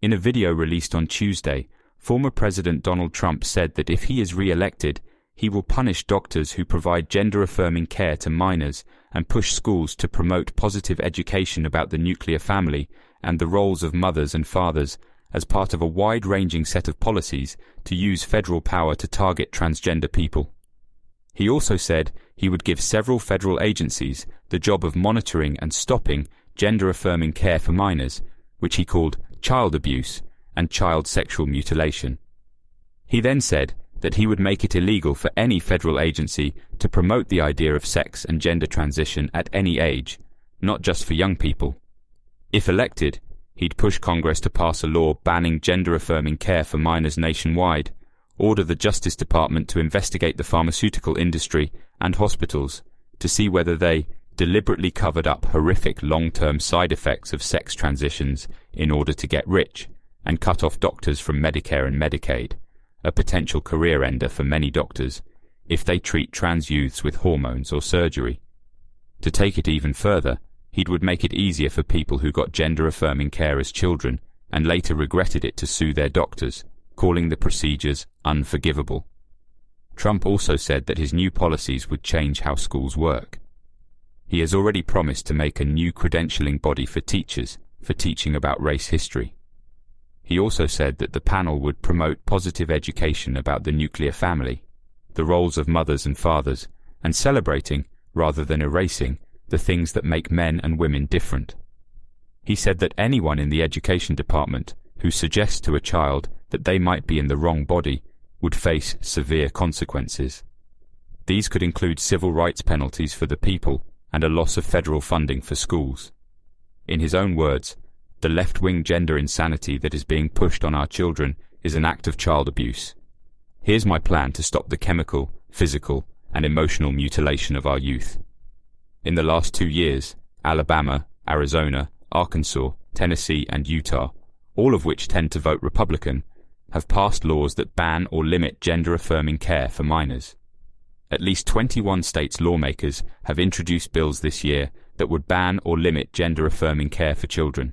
In a video released on Tuesday, former President Donald Trump said that if he is re-elected, he will punish doctors who provide gender-affirming care to minors and push schools to promote positive education about the nuclear family and the roles of mothers and fathers as part of a wide-ranging set of policies to use federal power to target transgender people. He also said he would give several federal agencies the job of monitoring and stopping gender-affirming care for minors, which he called child abuse and child sexual mutilation. He then said that he would make it illegal for any federal agency to promote the idea of sex and gender transition at any age, not just for young people. If elected, he'd push Congress to pass a law banning gender-affirming care for minors nationwide, order the Justice Department to investigate the pharmaceutical industry and hospitals to see whether they deliberately covered up horrific long-term side effects of sex transitions in order to get rich, and cut off doctors from Medicare and Medicaid, a potential career ender for many doctors, if they treat trans youths with hormones or surgery. To take it even further, he would make it easier for people who got gender-affirming care as children and later regretted it to sue their doctors, calling the procedures unforgivable. Trump also said that his new policies would change how schools work. He has already promised to make a new credentialing body for teachers for teaching about race history. He also said that the panel would promote positive education about the nuclear family, the roles of mothers and fathers, and celebrating, rather than erasing, the things that make men and women different. He said that anyone in the education department who suggests to a child that they might be in the wrong body would face severe consequences. These could include civil rights penalties for the people and a loss of federal funding for schools. In his own words, the left-wing gender insanity that is being pushed on our children is an act of child abuse. Here's my plan to stop the chemical, physical, and emotional mutilation of our youth. In the last 2 years, Alabama, Arizona, Arkansas, Tennessee, and Utah, all of which tend to vote Republican, have passed laws that ban or limit gender-affirming care for minors. At least 21 states' lawmakers have introduced bills this year that would ban or limit gender-affirming care for children.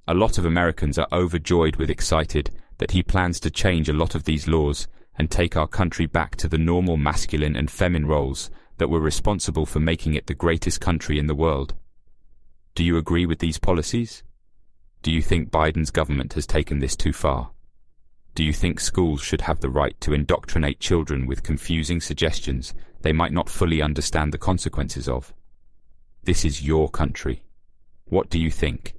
A lot of Americans are overjoyed with excited that he plans to change a lot of these laws and take our country back to the normal masculine and feminine roles that were responsible for making it the greatest country in the world. Do you agree with these policies? Do you think Biden's government has taken this too far? Do you think schools should have the right to indoctrinate children with confusing suggestions they might not fully understand the consequences of? This is your country. What do you think?